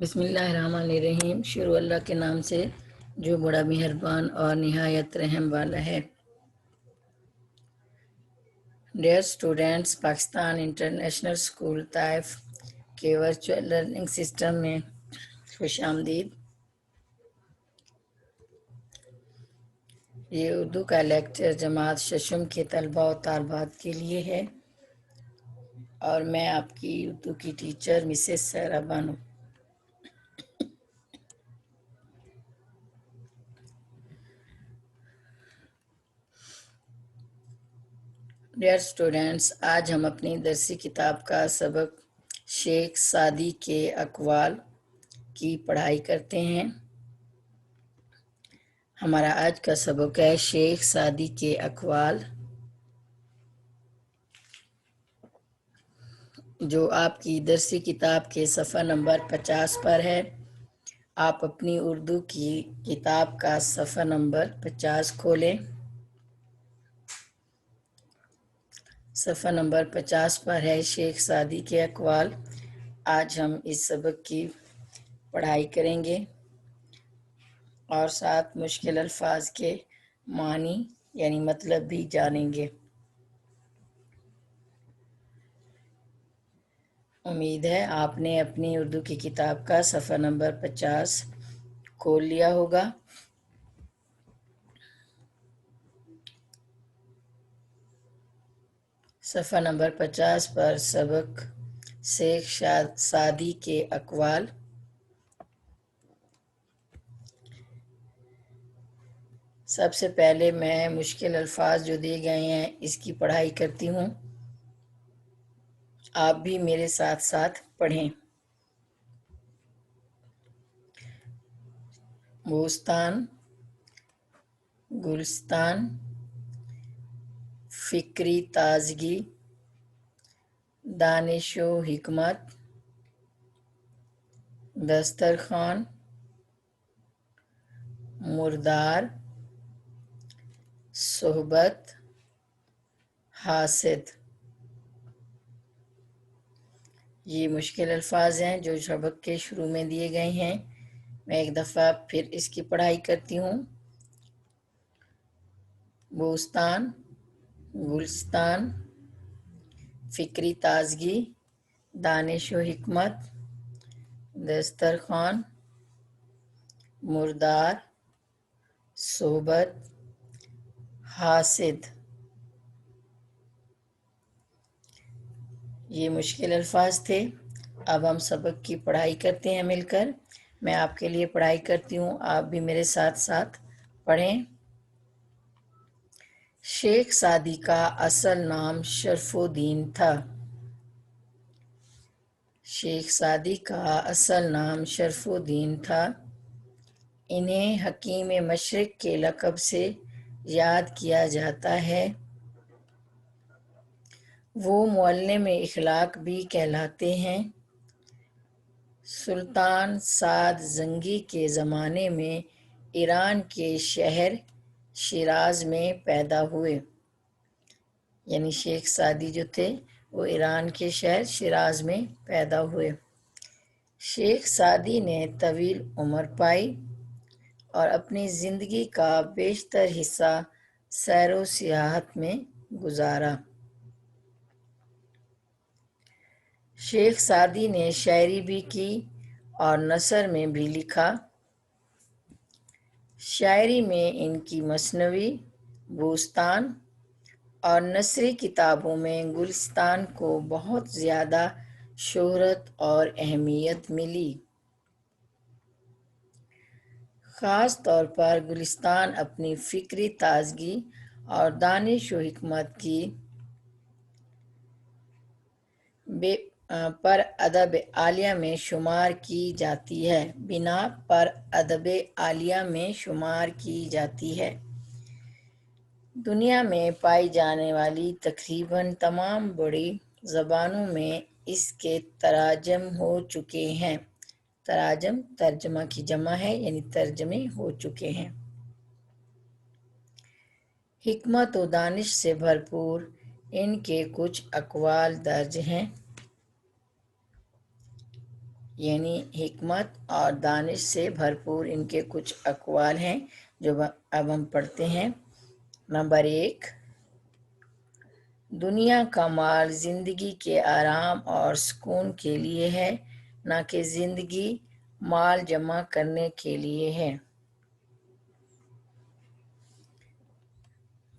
بسم اللہ الرحمن الرحیم۔ شروع اللہ کے نام سے جو بڑا مہربان اور نہایت رحم والا ہے۔ Dear students, Pakistan international school Taif کے ورچوئل لرننگ سسٹم میں خوش آمدید۔ یہ اردو کا لیکچر جماعت ششم کے طلباء و طالبات کے لیے ہے اور میں آپ کی اردو کی teacher Mrs Sehra Bano. Dear students, آج ہم اپنی درسی کتاب کا سبق شیخ سعدی کے اقوال کی پڑھائی کرتے ہیں۔ ہمارا آج کا سبق ہے شیخ سعدی کے اقوال، جو آپ کی درسی کتاب کے صفحہ نمبر 50 پر ہے۔ آپ اپنی اردو کی کتاب کا صفحہ نمبر 50 کھولیں۔ صفحہ نمبر 50 پر ہے شیخ سعدی کے اقوال۔ آج ہم اس سبق کی پڑھائی کریں گے اور ساتھ مشکل الفاظ کے معنی یعنی مطلب بھی جانیں گے۔ امید ہے آپ نے اپنی اردو کی کتاب کا صفحہ نمبر 50 کھول لیا ہوگا۔ صفحہ نمبر 50 پر سبق شیخ سعدی کے اقوال۔ سب سے پہلے میں مشکل الفاظ جو دیے گئے ہیں اس کی پڑھائی کرتی ہوں، آپ بھی میرے ساتھ ساتھ پڑھیں۔ بوستان، گلستان، فکری تازگی، دانش و حکمت، دسترخوان، مردار، صحبت، حاسد۔ یہ مشکل الفاظ ہیں جو سبق کے شروع میں دیے گئے ہیں۔ میں ایک دفعہ پھر اس کی پڑھائی کرتی ہوں۔ بوستان، گلستان، فکری تازگی، دانش و حکمت، دسترخوان، مردار، صحبت، حاسد۔ یہ مشکل الفاظ تھے۔ اب ہم سبق کی پڑھائی کرتے ہیں مل کر۔ میں آپ کے لیے پڑھائی کرتی ہوں، آپ بھی میرے ساتھ ساتھ پڑھیں۔ شیخ سعدی کا اصل نام شرف الدین تھا۔ شیخ سعدی کا اصل نام شرف الدین تھا۔ انہیں حکیم مشرق کے لقب سے یاد کیا جاتا ہے۔ وہ معلم اخلاق بھی کہلاتے ہیں۔ سلطان سعد زنگی کے زمانے میں ایران کے شہر شیراز میں پیدا ہوئے۔ یعنی شیخ سعدی جو تھے وہ ایران کے شہر شیراز میں پیدا ہوئے۔ شیخ سعدی نے طویل عمر پائی اور اپنی زندگی کا بیشتر حصہ سیر و سیاحت میں گزارا۔ شیخ سعدی نے شاعری بھی کی اور نثر میں بھی لکھا۔ شاعری میں ان کی مثنوی، بوستان اور نثری کتابوں میں گلستان کو بہت زیادہ شہرت اور اہمیت ملی۔ خاص طور پر گلستان اپنی فکری تازگی اور دانش و حکمت کی پر ادب عالیہ میں شمار کی جاتی ہے۔ بنا پر ادب عالیہ میں شمار کی جاتی ہے۔ دنیا میں پائی جانے والی تقریباً تمام بڑی زبانوں میں اس کے تراجم ہو چکے ہیں۔ تراجم ترجمہ کی جمع ہے، یعنی ترجمے ہو چکے ہیں۔ حکمت و دانش سے بھرپور ان کے کچھ اقوال درج ہیں۔ یعنی حکمت اور دانش سے بھرپور ان کے کچھ اقوال ہیں جو اب ہم پڑھتے ہیں۔ نمبر 1، دنیا کا مال زندگی کے آرام اور سکون کے لیے ہے، نہ کہ زندگی مال جمع کرنے کے لیے ہے۔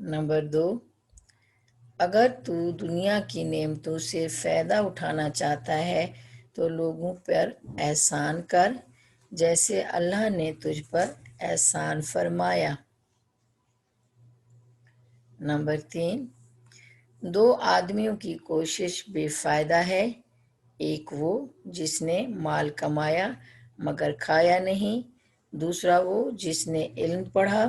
نمبر 2، اگر تو دنیا کی نعمتوں سے فائدہ اٹھانا چاہتا ہے تو لوگوں پر احسان کر جیسے اللہ نے تجھ پر احسان فرمایا۔ نمبر 3، دو آدمیوں کی کوشش بے فائدہ ہے، ایک وہ جس نے مال کمایا مگر کھایا نہیں، دوسرا وہ جس نے علم پڑھا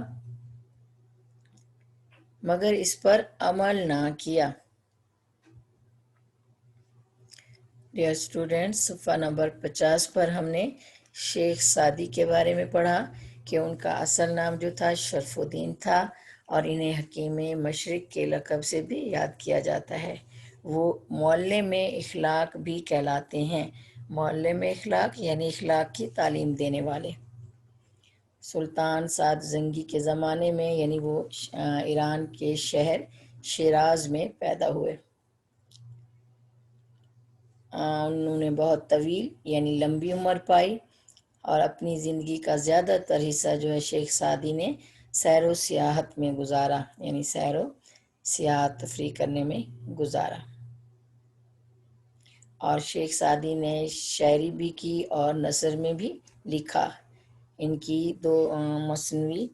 مگر اس پر عمل نہ کیا۔ ڈیئر اسٹوڈینٹس، صفحہ نمبر 50 پر ہم نے شیخ سعدی کے بارے میں پڑھا کہ ان کا اصل نام جو تھا شرف الدین تھا، اور انہیں حکیم مشرق کے لقب سے بھی یاد کیا جاتا ہے۔ وہ معلم اخلاق بھی کہلاتے ہیں۔ معلم اخلاق یعنی اخلاق کی تعلیم دینے والے۔ سلطان سعد زنگی کے زمانے میں، یعنی وہ ایران کے شہر شیراز میں پیدا ہوئے۔ انہوں نے بہت طویل یعنی لمبی عمر پائی، اور اپنی زندگی کا زیادہ تر حصہ جو ہے شیخ سعدی نے سیر و سیاحت میں گزارا، یعنی سیر و سیاحت تفریح کرنے میں گزارا۔ اور شیخ سعدی نے شاعری بھی کی اور نثر میں بھی لکھا۔ ان کی دو مثنوی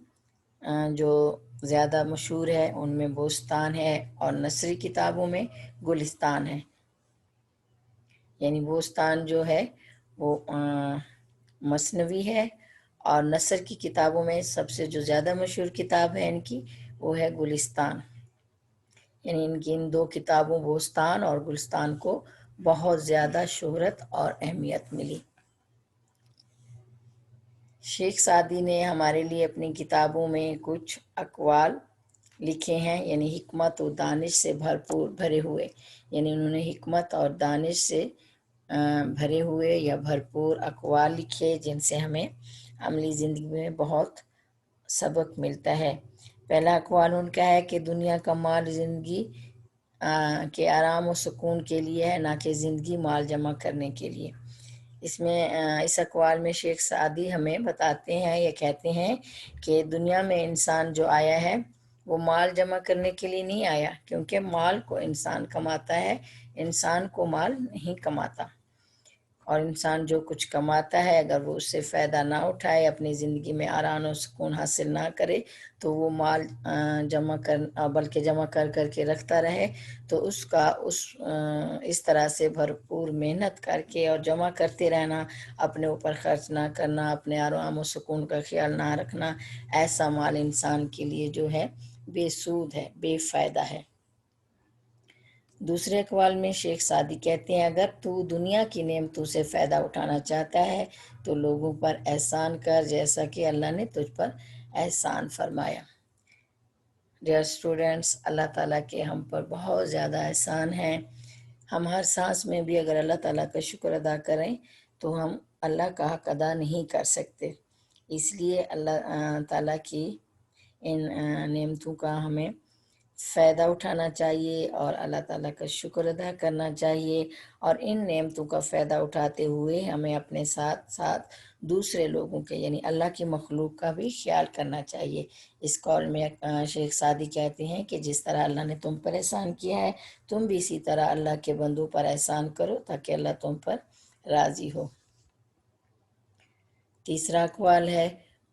جو زیادہ مشہور ہے ان میں بوستان ہے، اور نثری کتابوں میں گلستان ہے۔ یعنی بوستان جو ہے وہ مثنوی ہے، اور نثر کی کتابوں میں سب سے جو زیادہ مشہور کتاب ہے ان کی وہ ہے گلستان۔ یعنی ان کی ان دو کتابوں بوستان اور گلستان کو بہت زیادہ شہرت اور اہمیت ملی۔ شیخ سعدی نے ہمارے لیے اپنی کتابوں میں کچھ اقوال لکھے ہیں، یعنی حکمت و دانش سے بھرے ہوئے، یعنی انہوں نے حکمت اور دانش سے بھرے ہوئے یا بھرپور اقوال لکھے جن سے ہمیں عملی زندگی میں بہت سبق ملتا ہے۔ پہلا اقوال ان کا ہے کہ دنیا کا مال زندگی کے آرام و سکون کے لیے ہے، نہ کہ زندگی مال جمع کرنے کے لیے۔ اس اقوال میں شیخ سعدی ہمیں بتاتے ہیں یا کہتے ہیں کہ دنیا میں انسان جو آیا ہے وہ مال جمع کرنے کے لیے نہیں آیا، کیونکہ مال کو انسان کماتا ہے، انسان کو مال نہیں کماتا۔ اور انسان جو کچھ کماتا ہے اگر وہ اس سے فائدہ نہ اٹھائے، اپنی زندگی میں آرام و سکون حاصل نہ کرے تو وہ مال بلکہ جمع کر کے رکھتا رہے، تو اس طرح سے بھرپور محنت کر کے اور جمع کرتے رہنا، اپنے اوپر خرچ نہ کرنا، اپنے آرام و سکون کا خیال نہ رکھنا، ایسا مال انسان کے لیے جو ہے بے سود ہے، بے فائدہ ہے۔ دوسرے اقوال میں شیخ سعدی کہتے ہیں اگر تو دنیا کی نعمتوں سے فائدہ اٹھانا چاہتا ہے تو لوگوں پر احسان کر جیسا کہ اللہ نے تجھ پر احسان فرمایا۔ ڈیئر اسٹوڈینٹس، اللہ تعالیٰ کے ہم پر بہت زیادہ احسان ہیں۔ ہم ہر سانس میں بھی اگر اللہ تعالیٰ کا شکر ادا کریں تو ہم اللہ کا حق ادا نہیں کر سکتے۔ اس لیے اللہ تعالیٰ کی ان نعمتوں کا ہمیں فائدہ اٹھانا چاہیے اور اللہ تعالیٰ کا شکر ادا کرنا چاہیے، اور ان نعمتوں کا فائدہ اٹھاتے ہوئے ہمیں اپنے ساتھ ساتھ دوسرے لوگوں کے یعنی اللہ کی مخلوق کا بھی خیال کرنا چاہیے۔ اس قول میں شیخ سعدی کہتے ہیں کہ جس طرح اللہ نے تم پر احسان کیا ہے تم بھی اسی طرح اللہ کے بندوں پر احسان کرو تاکہ اللہ تم پر راضی ہو۔ تیسرا اقوال ہے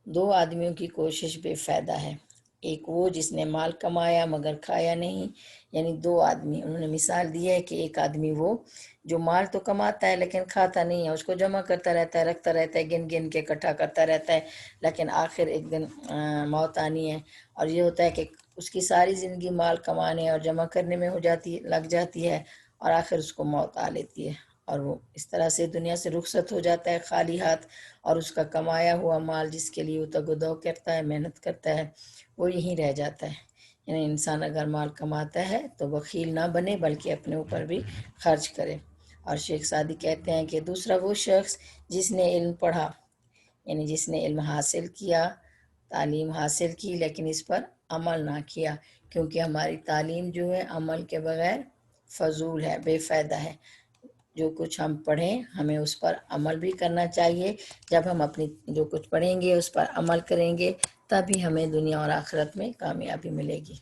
دو آدمیوں کی کوشش بے فائدہ ہے، ایک وہ جس نے مال کمایا مگر کھایا نہیں۔ یعنی دو آدمی انہوں نے مثال دی ہے کہ ایک آدمی وہ جو مال تو کماتا ہے لیکن کھاتا نہیں ہے، اس کو جمع کرتا رہتا ہے، رکھتا رہتا ہے، گن گن کے اکٹھا کرتا رہتا ہے، لیکن آخر ایک دن موت آنی ہے، اور یہ ہوتا ہے کہ اس کی ساری زندگی مال کمانے اور جمع کرنے میں لگ جاتی ہے، اور آخر اس کو موت آ لیتی ہے، اور وہ اس طرح سے دنیا سے رخصت ہو جاتا ہے خالی ہاتھ، اور اس کا کمایا ہوا مال جس کے لیے وہ تگ و دو کرتا ہے، محنت کرتا ہے، وہ یہیں رہ جاتا ہے۔ یعنی انسان اگر مال کماتا ہے تو بخیل نہ بنے بلکہ اپنے اوپر بھی خرچ کرے، اور شیخ سعدی کہتے ہیں کہ دوسرا وہ شخص جس نے علم پڑھا، یعنی جس نے علم حاصل کیا، تعلیم حاصل کی، لیکن اس پر عمل نہ کیا، کیونکہ ہماری تعلیم جو ہے عمل کے بغیر فضول ہے، بے فائدہ ہے۔ جو کچھ ہم پڑھیں ہمیں اس پر عمل بھی کرنا چاہیے۔ جب ہم اپنی جو کچھ پڑھیں گے اس پر عمل کریں گے تبھی ہمیں دنیا اور آخرت میں کامیابی ملے گی۔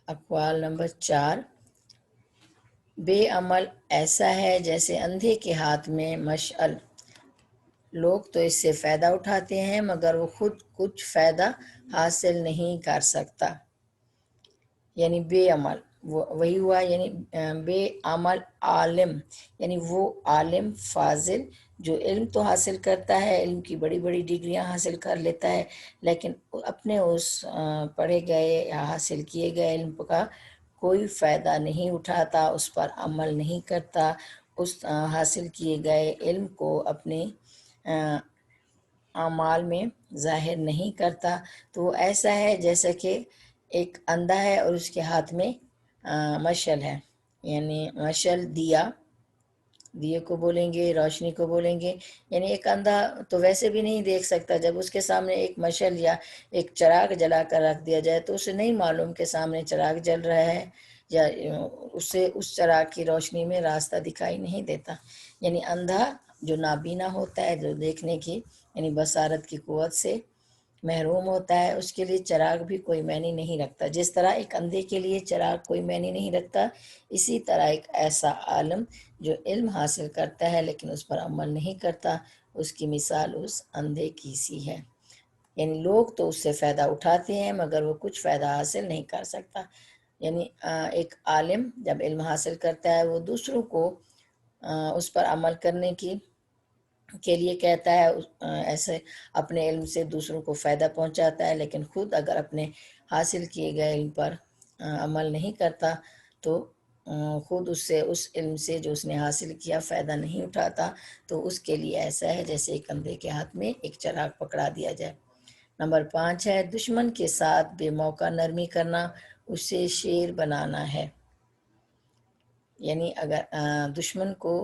اقوال نمبر 4، بے عمل ایسا ہے جیسے اندھے کے ہاتھ میں مشعل، لوگ تو اس سے فائدہ اٹھاتے ہیں مگر وہ خود کچھ فائدہ حاصل نہیں کر سکتا۔ یعنی بے عمل وہی ہوا، یعنی بے عمل عالم، یعنی وہ عالم فاضل جو علم تو حاصل کرتا ہے، علم کی بڑی بڑی ڈگریاں حاصل کر لیتا ہے، لیکن اپنے اس پڑھے گئے یا حاصل کیے گئے علم کا کوئی فائدہ نہیں اٹھاتا، اس پر عمل نہیں کرتا، اس حاصل کیے گئے علم کو اپنے اعمال میں ظاہر نہیں کرتا، تو وہ ایسا ہے جیسا کہ ایک اندھا ہے اور اس کے ہاتھ میں مشعل ہے، یعنی مشعل دیے کو بولیں گے، روشنی کو بولیں گے۔ یعنی ایک اندھا تو ویسے بھی نہیں دیکھ سکتا، جب اس کے سامنے ایک مشعل یا ایک چراغ جلا کر رکھ دیا جائے تو اسے نہیں معلوم کہ سامنے چراغ جل رہا ہے، یا اسے اس چراغ کی روشنی میں راستہ دکھائی نہیں دیتا۔ یعنی اندھا جو نابینا ہوتا ہے، جو دیکھنے کی یعنی بصارت کی قوت سے محروم ہوتا ہے، اس کے لیے چراغ بھی کوئی معنی نہیں رکھتا۔ جس طرح ایک اندھے کے لیے چراغ کوئی معنی نہیں رکھتا، اسی طرح ایک ایسا عالم جو علم حاصل کرتا ہے لیکن اس پر عمل نہیں کرتا، اس کی مثال اس اندھے کی سی ہے۔ یعنی لوگ تو اس سے فائدہ اٹھاتے ہیں مگر وہ کچھ فائدہ حاصل نہیں کر سکتا۔ یعنی ایک عالم جب علم حاصل کرتا ہے وہ دوسروں کو اس پر عمل کرنے کے لیے کہتا ہے، ایسے اپنے علم سے دوسروں کو فائدہ پہنچاتا ہے، لیکن خود اگر اپنے حاصل کیے گئے علم پر عمل نہیں کرتا تو خود اس علم سے جو اس نے حاصل کیا فائدہ نہیں اٹھاتا، تو اس کے لیے ایسا ہے جیسے ایک اندھے کے ہاتھ میں ایک چراغ پکڑا دیا جائے۔ نمبر 5 ہے، دشمن کے ساتھ بے موقع نرمی کرنا اسے شیر بنانا ہے۔ یعنی اگر دشمن کو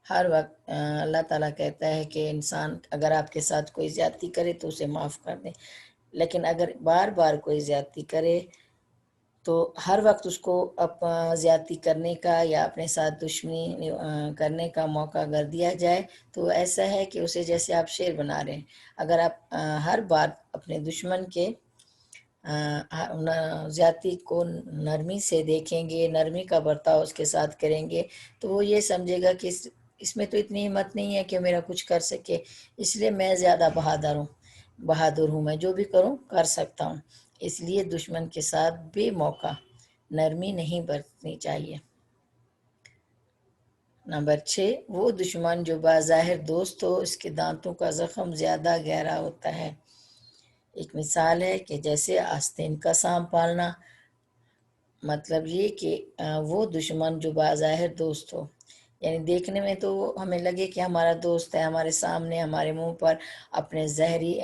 ہر وقت اللہ تعالیٰ کہتا ہے کہ انسان اگر آپ کے ساتھ کوئی زیادتی کرے تو اسے معاف کر دیں، لیکن اگر بار بار کوئی زیادتی کرے تو ہر وقت اس کو زیادتی کرنے کا یا اپنے ساتھ دشمنی کرنے کا موقع اگر دیا جائے تو ایسا ہے کہ اسے جیسے آپ شیر بنا رہے ہیں۔ اگر آپ ہر بار اپنے دشمن کے زیادتی کو نرمی سے دیکھیں گے، نرمی کا برتاؤ اس کے ساتھ کریں گے، تو وہ یہ سمجھے گا کہ اس میں تو اتنی ہمت نہیں ہے کہ میرا کچھ کر سکے، اس لیے میں زیادہ بہادر ہوں، میں جو بھی کروں کر سکتا ہوں۔ اس لیے دشمن کے ساتھ بے موقع نرمی نہیں برتنی چاہیے۔ نمبر 6، وہ دشمن جو بظاہر دوست ہو اس کے دانتوں کا زخم زیادہ گہرا ہوتا ہے۔ ایک مثال ہے کہ جیسے آستین کا سانپ پالنا، مطلب یہ کہ وہ دشمن جو بظاہر دوست ہو، یعنی دیکھنے میں تو ہمیں لگے کہ ہمارا دوست ہے، ہمارے سامنے ہمارے منہ پر اپنے زہری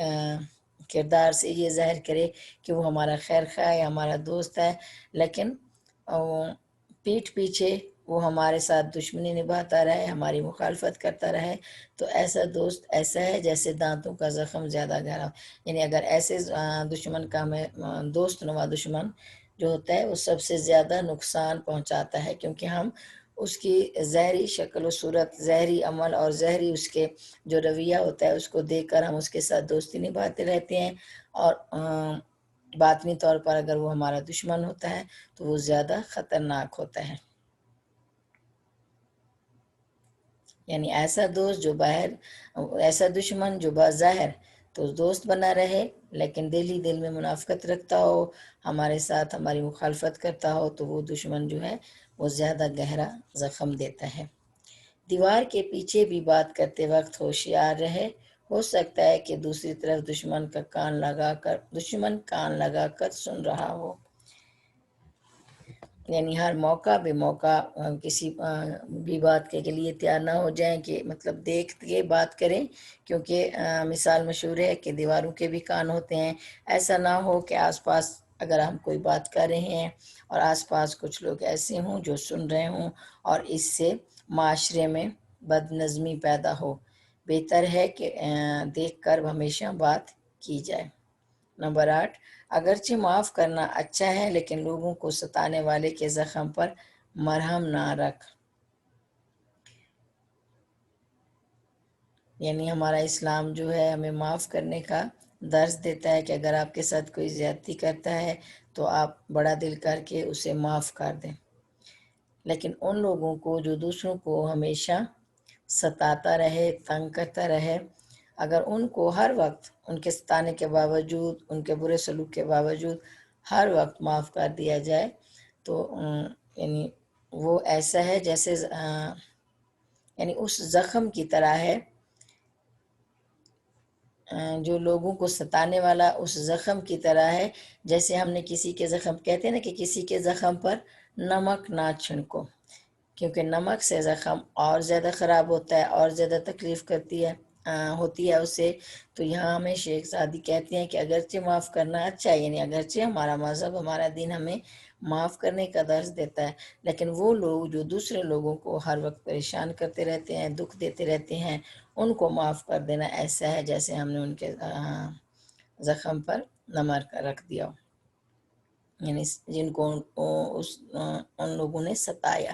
کردار سے یہ ظاہر کرے کہ وہ ہمارا خیر خواہ ہے، ہمارا دوست ہے، لیکن پیٹھ پیچھے وہ ہمارے ساتھ دشمنی نبھاتا رہے، ہماری مخالفت کرتا رہے، تو ایسا دوست ایسا ہے جیسے دانتوں کا زخم زیادہ گہرا۔ یعنی اگر ایسے دشمن کا ہمیں دوست نما دشمن جو ہوتا ہے وہ سب سے زیادہ نقصان پہنچاتا ہے، کیونکہ ہم اس کی ظاہری شکل و صورت، ظاہری عمل اور ظاہری اس کے جو رویہ ہوتا ہے اس کو دیکھ کر ہم اس کے ساتھ دوستی نبھاتے رہتے ہیں، اور باطنی طور پر اگر وہ ہمارا دشمن ہوتا ہے تو وہ زیادہ خطرناک ہوتا ہے۔ یعنی ایسا دوست جو ایسا دشمن جو بظاہر تو دوست بنا رہے لیکن دل ہی دل میں منافقت رکھتا ہو، ہمارے ساتھ ہماری مخالفت کرتا ہو، تو وہ دشمن جو ہے وہ زیادہ گہرا زخم دیتا ہے۔ دیوار کے پیچھے بھی بات کرتے وقت ہوشیار رہے، ہو سکتا ہے کہ دوسری طرف دشمن کان لگا کر سن رہا ہو۔ یعنی ہر موقع بے موقع کسی بھی بات کے لیے تیار نہ ہو جائیں کہ مطلب دیکھ کے بات کریں، کیونکہ مثال مشہور ہے کہ دیواروں کے بھی کان ہوتے ہیں۔ ایسا نہ ہو کہ آس پاس اگر ہم کوئی بات کر رہے ہیں اور آس پاس کچھ لوگ ایسے ہوں جو سن رہے ہوں اور اس سے معاشرے میں بد نظمی پیدا ہو، بہتر ہے کہ دیکھ کر ہمیشہ بات کی جائے۔ نمبر 8، اگرچہ معاف کرنا اچھا ہے لیکن لوگوں کو ستانے والے کے زخم پر مرہم نہ رکھ۔ یعنی ہمارا اسلام جو ہے ہمیں معاف کرنے کا درس دیتا ہے کہ اگر آپ کے ساتھ کوئی زیادتی کرتا ہے تو آپ بڑا دل کر کے اسے معاف کر دیں، لیکن ان لوگوں کو جو دوسروں کو ہمیشہ ستاتا رہے، تنگ کرتا رہے، اگر ان کو ہر وقت ان کے ستانے کے باوجود، ان کے برے سلوک کے باوجود ہر وقت معاف کر دیا جائے تو یعنی وہ ایسا ہے جیسے یعنی اس زخم کی طرح ہے، جو لوگوں کو ستانے والا اس زخم کی طرح ہے جیسے ہم نے کسی کے زخم، کہتے ہیں نا کہ کسی کے زخم پر نمک نہ چھڑکو، کیونکہ نمک سے زخم اور زیادہ خراب ہوتا ہے اور زیادہ تکلیف ہوتی ہے اسے۔ تو یہاں ہمیں شیخ سعدی کہتے ہیں کہ اگرچہ معاف کرنا اچھا ہے، یعنی اگرچہ ہمارا مذہب، ہمارا دین ہمیں معاف کرنے کا درس دیتا ہے، لیکن وہ لوگ جو دوسرے لوگوں کو ہر وقت پریشان کرتے رہتے ہیں، دکھ دیتے رہتے ہیں، ان کو معاف کر دینا ایسا ہے جیسے ہم نے ان کے زخم پر نمک رکھ دیا، یعنی جن کو ان لوگوں نے ستایا۔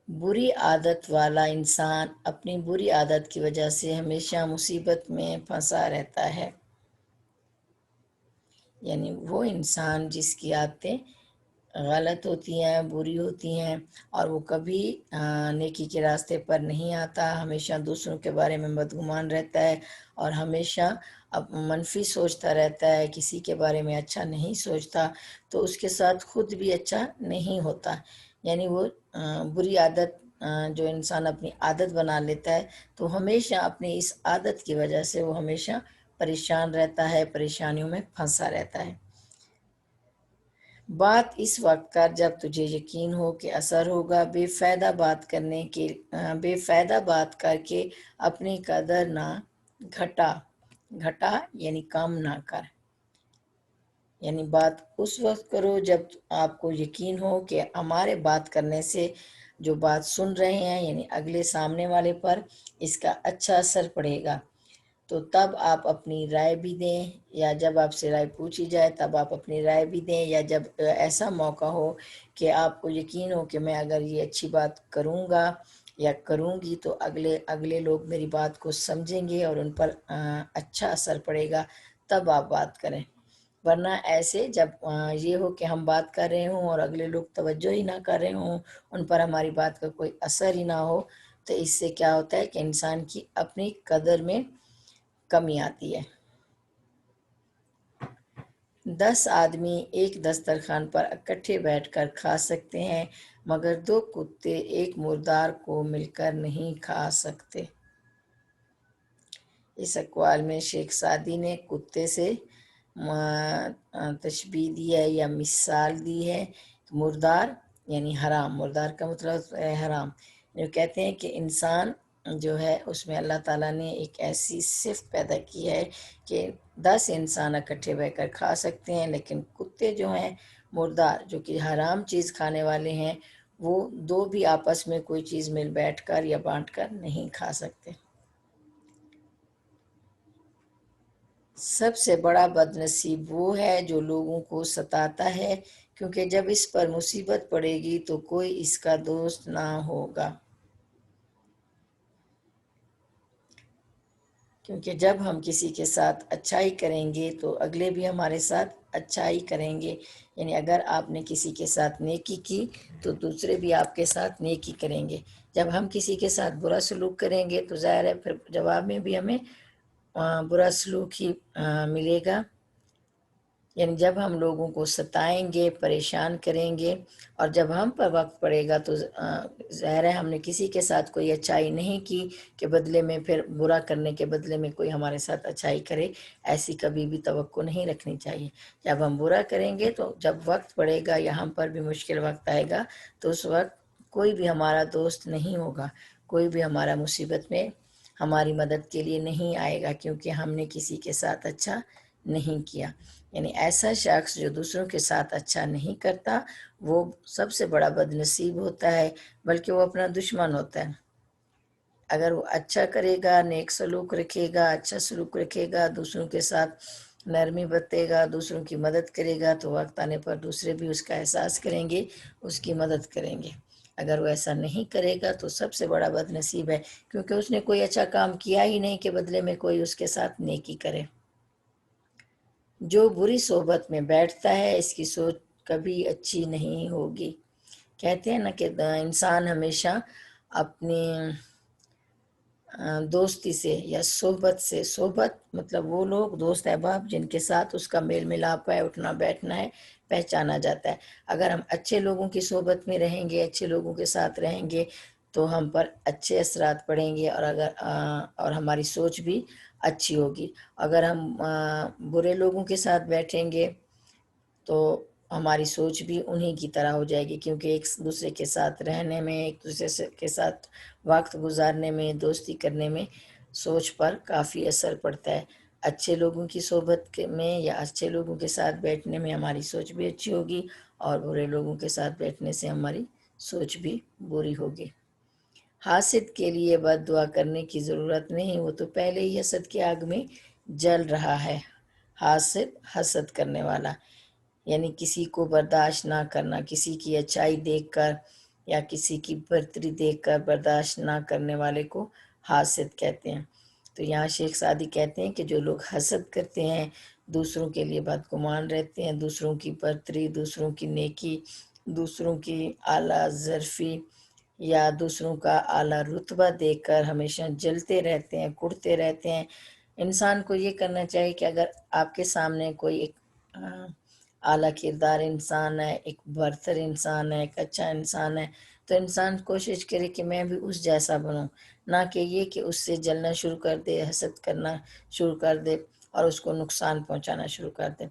بری عادت والا انسان اپنی بری عادت کی وجہ سے ہمیشہ مصیبت میں پھنسا رہتا ہے۔ یعنی وہ انسان جس کی عادتیں غلط ہوتی ہیں، بری ہوتی ہیں، اور وہ کبھی نیکی کے راستے پر نہیں آتا، ہمیشہ دوسروں کے بارے میں بدگمان رہتا ہے اور ہمیشہ منفی سوچتا رہتا ہے، کسی کے بارے میں اچھا نہیں سوچتا، تو اس کے ساتھ خود بھی اچھا نہیں ہوتا۔ یعنی وہ بری عادت جو انسان اپنی عادت بنا لیتا ہے تو ہمیشہ اپنی اس عادت کی وجہ سے وہ ہمیشہ پریشان رہتا ہے، پریشانیوں میں پھنسا رہتا ہے۔ بات اس وقت کر جب تجھے یقین ہو کہ اثر ہوگا، بے فائدہ بات کر کے اپنی قدر نہ گھٹا یعنی کم نہ کر۔ یعنی بات اس وقت کرو جب آپ کو یقین ہو کہ ہمارے بات کرنے سے جو بات سن رہے ہیں یعنی اگلے سامنے والے پر اس کا اچھا اثر پڑے گا، تو تب آپ اپنی رائے بھی دیں، یا جب آپ سے رائے پوچھی جائے تب آپ اپنی رائے بھی دیں، یا جب ایسا موقع ہو کہ آپ کو یقین ہو کہ میں اگر یہ اچھی بات کروں گا یا کروں گی تو اگلے لوگ میری بات کو سمجھیں گے اور ان پر اچھا اثر پڑے گا، تب آپ بات کریں۔ ورنہ ایسے جب یہ ہو کہ ہم بات کر رہے ہوں اور اگلے لوگ توجہ ہی نہ کر رہے ہوں، ان پر ہماری بات کا کوئی اثر ہی نہ ہو، تو اس سے کیا ہوتا ہے کہ انسان کی اپنی قدر میں کمی آتی ہے۔ 10 آدمی ایک دسترخوان پر اکٹھے بیٹھ کر کھا سکتے ہیں مگر 2 کتے ایک مردار کو مل کر نہیں کھا سکتے۔ اس اقوال میں شیخ سعدی نے کتے سے تشبیہ دی ہے یا مثال دی ہے۔ مردار یعنی حرام، مردار کا مطلب ہے حرام۔ جو کہتے ہیں کہ انسان جو ہے اس میں اللہ تعالیٰ نے ایک ایسی صفت پیدا کی ہے کہ 10 انسان اکٹھے بیٹھ کر کھا سکتے ہیں، لیکن کتے جو ہیں مردار، جو کہ حرام چیز کھانے والے ہیں، وہ 2 بھی آپس میں کوئی چیز مل بیٹھ کر یا بانٹ کر نہیں کھا سکتے۔ سب سے بڑا بد نصیب وہ ہے جو لوگوں کو ستاتا ہے، کیونکہ جب اس پر مصیبت پڑے گی تو کوئی اس کا دوست نہ ہوگا۔ کیونکہ جب ہم کسی کے ساتھ اچھائی کریں گے تو اگلے بھی ہمارے ساتھ اچھائی کریں گے، یعنی اگر آپ نے کسی کے ساتھ نیکی کی تو دوسرے بھی آپ کے ساتھ نیکی کریں گے۔ جب ہم کسی کے ساتھ برا سلوک کریں گے تو ظاہر ہے پھر جواب میں بھی ہمیں برا سلوک ہی ملے گا۔ یعنی جب ہم لوگوں کو ستائیں گے، پریشان کریں گے، اور جب ہم پر وقت پڑے گا تو ظاہر ہے ہم نے کسی کے ساتھ کوئی اچھائی نہیں کی کہ بدلے میں پھر برا کرنے کے بدلے میں کوئی ہمارے ساتھ اچھائی کرے، ایسی کبھی بھی توقع نہیں رکھنی چاہیے۔ جب ہم برا کریں گے تو جب وقت پڑے گا یا ہم پر بھی مشکل وقت آئے گا تو اس وقت کوئی بھی ہمارا دوست نہیں ہوگا، کوئی بھی ہمارا مصیبت میں ہماری مدد کے لیے نہیں آئے گا، کیونکہ ہم نے کسی کے ساتھ اچھا نہیں کیا۔ یعنی ایسا شخص جو دوسروں کے ساتھ اچھا نہیں کرتا وہ سب سے بڑا بد نصیب ہوتا ہے، بلکہ وہ اپنا دشمن ہوتا ہے۔ اگر وہ اچھا کرے گا، نیک سلوک رکھے گا، اچھا سلوک رکھے گا، دوسروں کے ساتھ نرمی برتے گا، دوسروں کی مدد کرے گا، تو وقت آنے پر دوسرے بھی اس کا احساس کریں گے، اس کی مدد کریں گے۔ اگر وہ ایسا نہیں کرے گا تو سب سے بڑا بد نصیب ہے، کیونکہ اس نے کوئی اچھا کام کیا ہی نہیں کہ بدلے میں کوئی اس کے ساتھ نیکی کرے۔ جو بری صحبت میں بیٹھتا ہے اس کی سوچ کبھی اچھی نہیں ہوگی۔ کہتے ہیں نا کہ انسان ہمیشہ اپنی دوستی سے یا صحبت مطلب وہ لوگ دوست احباب جن کے ساتھ اس کا میل ملاپ ہے، اٹھنا بیٹھنا ہے، پہچانا جاتا ہے۔ اگر ہم اچھے لوگوں کی صحبت میں رہیں گے، اچھے لوگوں کے ساتھ رہیں گے تو ہم پر اچھے اثرات پڑیں گے، اور ہماری سوچ بھی اچھی ہوگی۔ اگر ہم برے لوگوں کے ساتھ بیٹھیں گے تو ہماری سوچ بھی انہی کی طرح ہو جائے گی، کیونکہ ایک دوسرے کے ساتھ رہنے میں، ایک دوسرے کے ساتھ وقت گزارنے میں، دوستی کرنے میں سوچ پر کافی اثر پڑتا ہے۔ اچھے لوگوں کی صحبت میں یا اچھے لوگوں کے ساتھ بیٹھنے میں ہماری سوچ بھی اچھی ہوگی، اور برے لوگوں کے ساتھ بیٹھنے سے ہماری سوچ بھی بری ہوگی۔ حاسد کے لیے بد دعا کرنے کی ضرورت نہیں، وہ تو پہلے ہی حسد کی آگ میں جل رہا ہے۔ حاسد، حسد کرنے والا، یعنی کسی کو برداشت نہ کرنا، کسی کی اچھائی دیکھ کر یا کسی کی برتری دیکھ کر برداشت نہ کرنے والے کو حاسد کہتے ہیں۔ تو یہاں شیخ سعدی کہتے ہیں کہ جو لوگ حسد کرتے ہیں، دوسروں کے لیے بدگمان رہتے ہیں، دوسروں کی برتری، دوسروں کی نیکی، دوسروں کی اعلیٰ ظرفی یا دوسروں کا اعلیٰ رتبہ دیکھ کر ہمیشہ جلتے رہتے ہیں، کڑتے رہتے ہیں۔ انسان کو یہ کرنا چاہیے کہ اگر آپ کے سامنے کوئی ایک اعلیٰ کردار انسان ہے، ایک برتر انسان ہے، ایک اچھا انسان ہے، تو انسان کوشش کرے کہ میں بھی اس جیسا بنوں، نہ کہ یہ کہ اس سے جلنا شروع کر دے، حسد کرنا شروع کر دے اور اس کو نقصان پہنچانا شروع کر دے،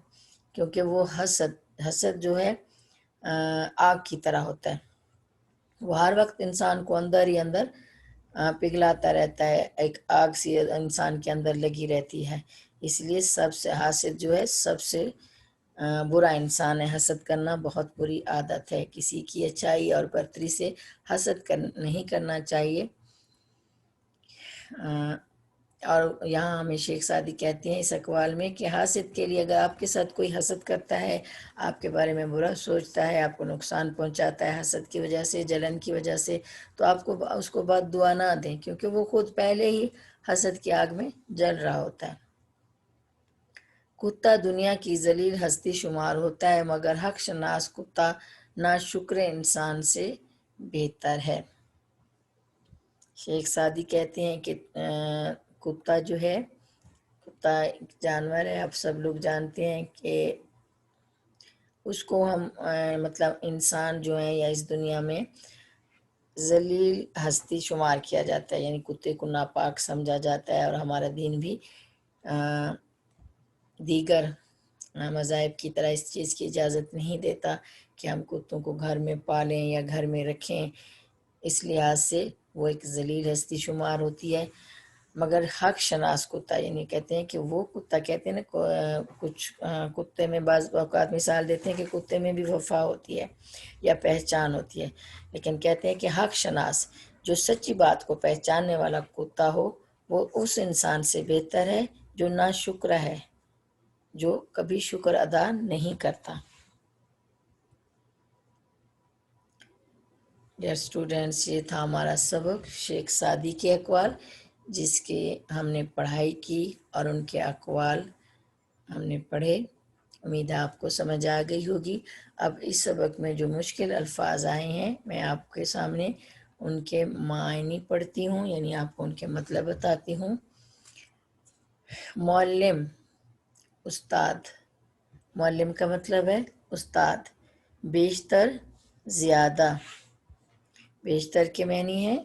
کیونکہ وہ حسد جو ہے آگ کی طرح ہوتا ہے، وہ ہر وقت انسان کو اندر ہی اندر پگھلاتا رہتا ہے، ایک آگ سی انسان کے اندر لگی رہتی ہے۔ اس لیے سب سے حاسد جو ہے سب سے برا انسان ہے۔ حسد کرنا بہت بری عادت ہے، کسی کی اچھائی اور برتری سے حسد نہیں کرنا چاہیے۔ اور یہاں ہمیں شیخ سعدی کہتے ہیں اس اقوال میں کہ حاسد کے لیے اگر آپ کے ساتھ کوئی حسد کرتا ہے، آپ کے بارے میں برا سوچتا ہے، آپ کو نقصان پہنچاتا ہے حسد کی وجہ سے، جلن کی وجہ سے، تو آپ کو اس کو بد دعا نہ دیں، کیونکہ وہ خود پہلے ہی حسد کی آگ میں جل رہا ہوتا ہے۔ کتا دنیا کی ذلیل ہستی شمار ہوتا ہے، مگر حق شناس کتا ناشکر انسان سے بہتر ہے۔ شیخ سعدی کہتے ہیں کہ کتا جو ہے، کتا ایک جانور ہے، آپ سب لوگ جانتے ہیں کہ اس کو ہم مطلب انسان جو ہیں یا اس دنیا میں ذلیل ہستی شمار کیا جاتا ہے، یعنی کتے کو ناپاک سمجھا جاتا ہے، اور ہمارا دین بھی دیگر مذاہب کی طرح اس چیز کی اجازت نہیں دیتا کہ ہم کتوں کو گھر میں پالیں یا گھر میں رکھیں، اس لحاظ سے وہ ایک ذلیل ہستی شمار ہوتی ہے۔ مگر حق شناس کتا، یعنی کہتے ہیں کہ وہ کتا، کہتے ہیں نا کچھ کتے میں بعض اوقات مثال دیتے ہیں کہ کتے میں بھی وفا ہوتی ہے یا پہچان ہوتی ہے، لیکن کہتے ہیں کہ حق شناس، جو سچی بات کو پہچاننے والا کتا ہو، وہ اس انسان سے بہتر ہے جو ناشکر ہے، جو کبھی شکر ادا نہیں کرتا۔ ڈیئر اسٹوڈینٹس، یہ تھا ہمارا سبق شیخ سعدی کے اقوال، جس کے ہم نے پڑھائی کی اور ان کے اقوال ہم نے پڑھے۔ امید ہے آپ کو سمجھ آ گئی ہوگی۔ اب اس سبق میں جو مشکل الفاظ آئے ہیں میں آپ کے سامنے ان کے معنی پڑھتی ہوں، یعنی آپ کو ان کے مطلب بتاتی ہوں۔ معلم، استاد، معلم کا مطلب ہے استاد۔ بیشتر، زیادہ، بیشتر کے معنی ہے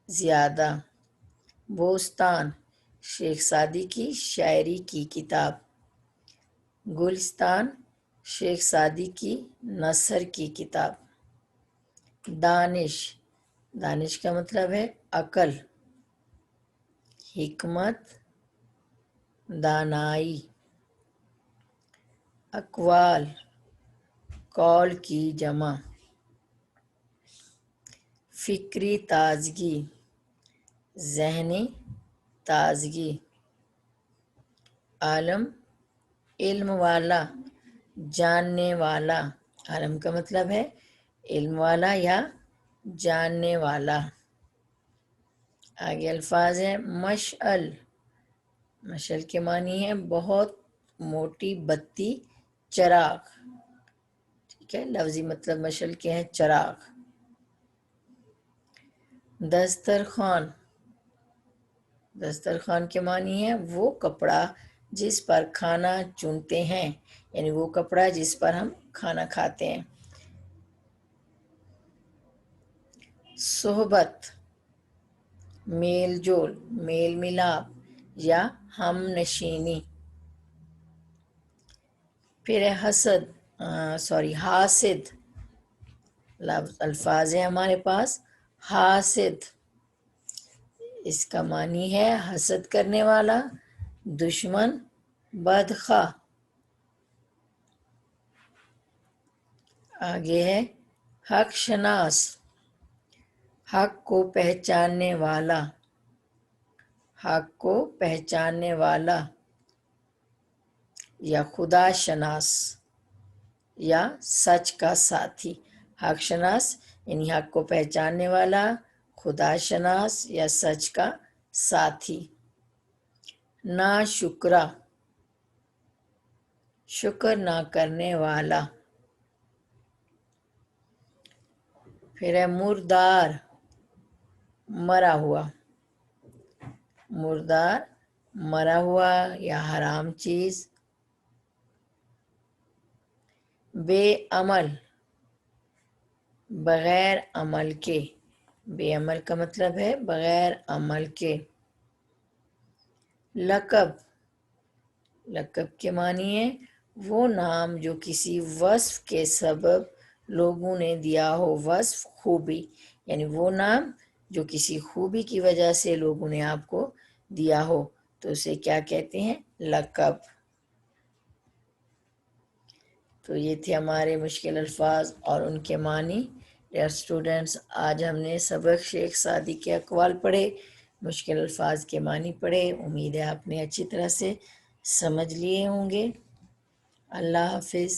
زیادہ۔ بوستان، شیخ سعدی کی شاعری کی کتاب۔ گلستان، شیخ سعدی کی نثر کی کتاب۔ دانش، دانش کا مطلب ہے عقل۔ حکمت، دانائی، اقوال، قول کی جمع، فکری تازگی، ذہنی تازگی، عالم، علم والا، جاننے والا، عالم کا مطلب ہے علم والا یا جاننے والا۔ آگے الفاظ ہیں مشعل، مشعل کے معنی ہے بہت موٹی بتی، چراغ، ٹھیک ہے، لفظی مطلب مشعل کے ہیں چراغ۔ دسترخوان، دسترخوان کے معنی ہے وہ کپڑا جس پر کھانا چنتے ہیں، یعنی وہ کپڑا جس پر ہم کھانا کھاتے ہیں۔ صحبت، میل جول، میل ملاپ یا ہم نشینی۔ پھر ہے حاسد، الفاظ ہے ہمارے پاس حاسد، اس کا معنی ہے حسد کرنے والا، دشمن، بدخواہ۔ آگے ہے حق شناس، حق کو پہچاننے والا، حق کو پہچاننے والا، یا خدا شناس یا سچ کا ساتھی۔ حق شناس یعنی حق کو پہچاننے والا، خدا شناس یا سچ کا ساتھی۔ ناشکرا، شکر نہ کرنے والا۔ پھر ہے مردار، مرا ہوا، مردار مرا ہوا یا حرام چیز۔ بے عمل، بغیر عمل کے، بے عمل کا مطلب ہے بغیر عمل کے۔ لقب، لقب کے معنی ہے وہ نام جو کسی وصف کے سبب لوگوں نے دیا ہو، وصف، خوبی، یعنی وہ نام جو کسی خوبی کی وجہ سے لوگوں نے آپ کو دیا ہو تو اسے کیا کہتے ہیں؟ لقب۔ تو یہ تھے ہمارے مشکل الفاظ اور ان کے معنی۔ ڈیئر اسٹوڈنٹس، آج ہم نے سبق شیخ سعدی کے اقوال پڑھے، مشکل الفاظ کے معنی پڑھے۔ امید ہے آپ نے اچھی طرح سے سمجھ لیے ہوں گے۔ اللہ حافظ۔